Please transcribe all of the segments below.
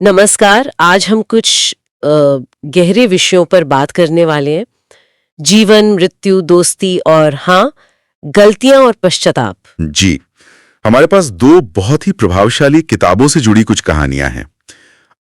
नमस्कार। आज हम कुछ गहरे विषयों पर बात करने वाले हैं। जीवन, मृत्यु, दोस्ती और हाँ, गलतियां और पश्चाताप। जी, हमारे पास दो बहुत ही प्रभावशाली किताबों से जुड़ी कुछ कहानियां हैं।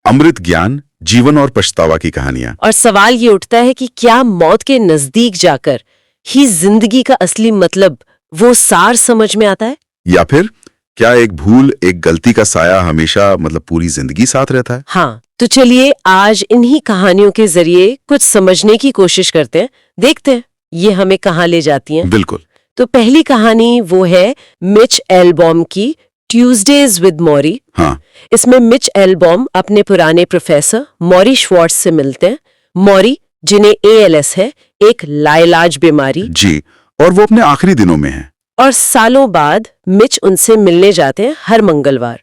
अमृत ज्ञान, जीवन और पछतावा की कहानियां। और सवाल ये उठता है कि क्या मौत के नजदीक जाकर ही जिंदगी का असली मतलब, वो सार समझ में आता है, या फिर क्या एक भूल, एक गलती का साया हमेशा पूरी जिंदगी साथ रहता है। हाँ, तो चलिए आज इन्हीं कहानियों के जरिए कुछ समझने की कोशिश करते हैं। देखते हैं ये हमें कहाँ ले जाती हैं। बिल्कुल। तो पहली कहानी वो है मिच एल्बॉम की, ट्यूजडेज विद मॉरी। हाँ। इसमें मिच एल्बॉम अपने पुराने प्रोफेसर मॉरी श्वार्ट्ज से मिलते हैं। मॉरी, जिन्हें ALS है, एक लाइलाज बीमारी। जी, और वो अपने आखिरी दिनों में है। और सालों बाद मिच उनसे मिलने जाते हैं हर मंगलवार,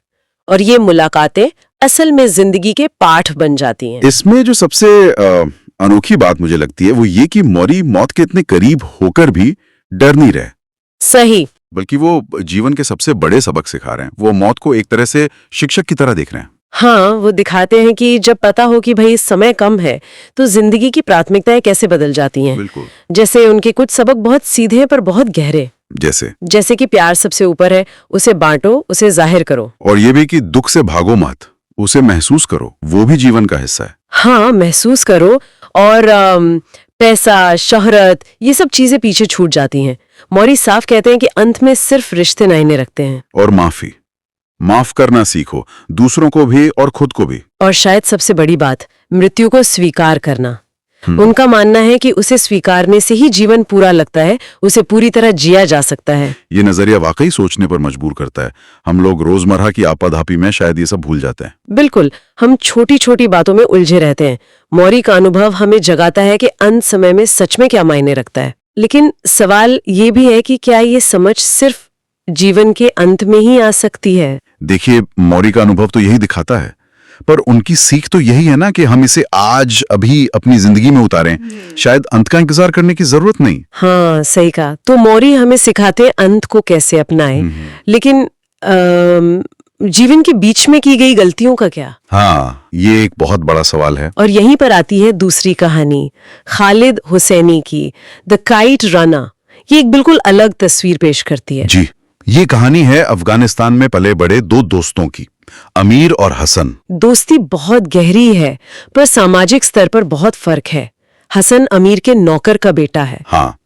और ये मुलाकातें असल में जिंदगी के पाठ बन जाती हैं। इसमें जो सबसे अनोखी बात मुझे लगती है वो ये कि मौरी मौत के इतने करीब होकर भी डर नहीं रहे। सही। बल्कि वो जीवन के सबसे बड़े सबक सिखा रहे हैं। वो मौत को एक तरह से शिक्षक की तरह देख रहे हैं। हाँ, वो दिखाते हैं कि जब पता हो कि भाई समय कम है तो जिंदगी की प्राथमिकताएं कैसे बदल जाती हैं। बिल्कुल। जैसे उनके कुछ सबक बहुत सीधे हैं पर बहुत गहरे। जैसे कि प्यार सबसे ऊपर है, उसे बांटो, उसे जाहिर करो। और ये भी कि दुख से भागो मत, उसे महसूस करो, वो भी जीवन का हिस्सा है। हाँ, महसूस करो। और पैसा, शोहरत, ये सब चीजें पीछे छूट जाती हैं। मौरी साफ कहते हैं कि अंत में सिर्फ रिश्ते मायने रखते हैं। और माफ करना सीखो, दूसरों को भी और खुद को भी। और शायद सबसे बड़ी बात, मृत्यु को स्वीकार करना। उनका मानना है कि उसे स्वीकारने से ही जीवन पूरा लगता है, उसे पूरी तरह जिया जा सकता है। ये नजरिया वाकई सोचने पर मजबूर करता है। हम लोग रोजमर्रा की आपाधापी में शायद ये सब भूल जाते हैं। बिल्कुल, हम छोटी छोटी बातों में उलझे रहते हैं। मौरी का अनुभव हमें जगाता है कि अंत समय में सच में क्या मायने रखता है। लेकिन सवाल ये भी है कि क्या ये समझ सिर्फ जीवन के अंत में ही आ सकती है? देखिए, मौरी का अनुभव तो यही दिखाता है, पर उनकी सीख तो यही है ना कि हम इसे आज अभी अपनी जिंदगी में उतारें। शायद अंत का इंतजार करने की जरूरत नहीं। हाँ, सही कहा। तो मौरी हमें सिखाते हैं अंत को कैसे अपनाएं। लेकिन जीवन के बीच में की गई गलतियों का क्या? हाँ, ये एक बहुत बड़ा सवाल है। और यहीं पर आती है दूसरी कहानी, खालिद हुसैनी की, द काइट रनर। ये एक बिल्कुल अलग तस्वीर पेश करती है। जी, ये कहानी है अफगानिस्तान में पले बड़े दो दोस्तों की, अमीर और हसन। दोस्ती बहुत गहरी है, पर सामाजिक स्तर पर बहुत फर्क है। हसन अमीर के नौकर का बेटा है। हाँ,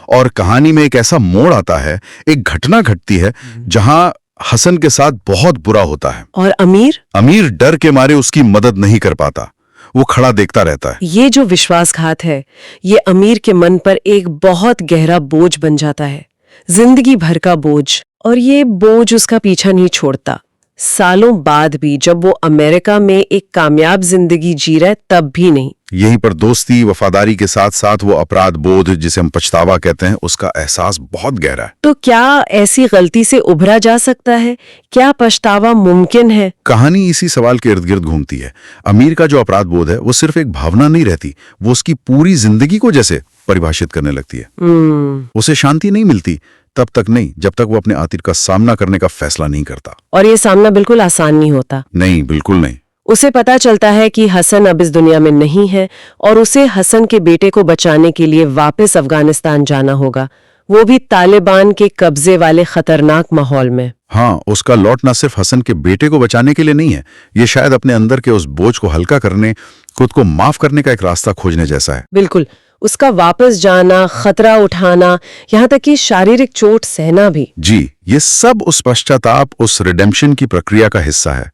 और कहानी में एक ऐसा मोड़ आता है, एक घटना घटती है जहां हसन के साथ बहुत बुरा होता है। और अमीर डर के मारे उसकी मदद नहीं कर पाता, वो खड़ा देखता रहता है। ये जो विश्वासघात है, ये अमीर के मन पर एक बहुत गहरा बोझ बन जाता है, जिंदगी भर का बोझ। और ये बोझ उसका पीछा नहीं छोड़ता। सालों बाद भी जब वो अमेरिका में एक कामयाब जिंदगी जी रहा है, तब भी नहीं। यहीं पर दोस्ती, वफादारी के साथ साथ वो अपराध बोध, जिसे हम पछतावा कहते हैं, उसका एहसास बहुत गहरा है। तो क्या ऐसी गलती से उभरा जा सकता है? क्या पछतावा मुमकिन है? कहानी इसी सवाल के इर्द गिर्द घूमती है। अमीर का जो अपराध बोध है वो सिर्फ एक भावना नहीं रहती, वो उसकी पूरी जिंदगी को जैसे परिभाषित करने लगती है। उसे शांति नहीं मिलती तब तक नहीं जब तक वो अपने आतिर का सामना करने का फैसला नहीं करता। और ये सामना बिल्कुल आसान नहीं होता। नहीं, बिल्कुल नहीं। उसे पता चलता है कि हसन अब इस दुनिया में नहीं है और उसे हसन के बेटे को बचाने के लिए वापस अफगानिस्तान जाना होगा, वो भी तालिबान के कब्जे वाले खतरनाक माहौल में। हाँ, उसका लौटना सिर्फ हसन के बेटे को बचाने के लिए नहीं है, ये शायद अपने अंदर के उस बोझ को हल्का करने, खुद को माफ करने का एक रास्ता खोजने जैसा है। बिल्कुल, उसका वापस जाना, खतरा उठाना, यहाँ तक कि शारीरिक चोट सहना भी। जी, ये सब उस पश्चाताप, उस रिडेम्पशन की प्रक्रिया का हिस्सा है।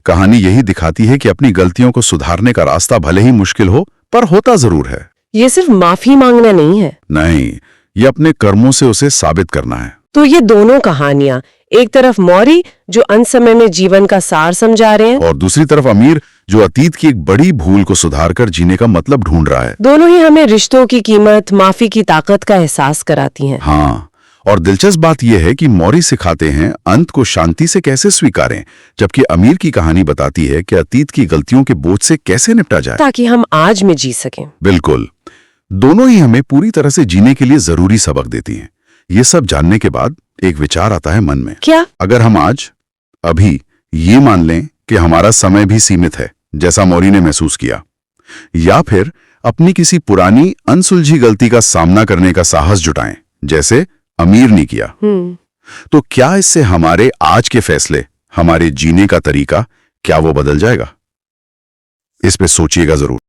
कहानी यही दिखाती है कि अपनी गलतियों को सुधारने का रास्ता भले ही मुश्किल हो, पर होता जरूर है। ये सिर्फ माफी मांगना नहीं है। नहीं, ये अपने कर्मों से उसे साबित करना है। तो ये दोनों कहानियां, एक तरफ मौरी जो अंत समय में जीवन का सार समझा रहे हैं, और दूसरी तरफ अमीर जो अतीत की एक बड़ी भूल को सुधारकर जीने का मतलब ढूंढ रहा है। दोनों ही हमें रिश्तों की कीमत, माफी की ताकत का एहसास कराती हैं। हाँ, और दिलचस्प बात यह है कि मौरी सिखाते हैं अंत को शांति से कैसे स्वीकारें, जबकि अमीर की कहानी बताती है कि अतीत की गलतियों के बोझ से कैसे निपटा जाए, ताकि हम आज में जी सकें। बिल्कुल, दोनों ही हमें पूरी तरह से जीने के लिए जरूरी सबक देती हैं। ये सब जानने के बाद एक विचार आता है मन में। क्या? अगर हम आज, अभी ये मान लें कि हमारा समय भी सीमित है, जैसा मौरी ने महसूस किया, या फिर अपनी किसी पुरानी अनसुलझी गलती का सामना करने का साहस जुटाएं, जैसे अमीर ने किया। तो क्या इससे हमारे आज के फैसले, हमारे जीने का तरीका, क्या वो बदल जाएगा? इस पे सोचिएगा जरूर।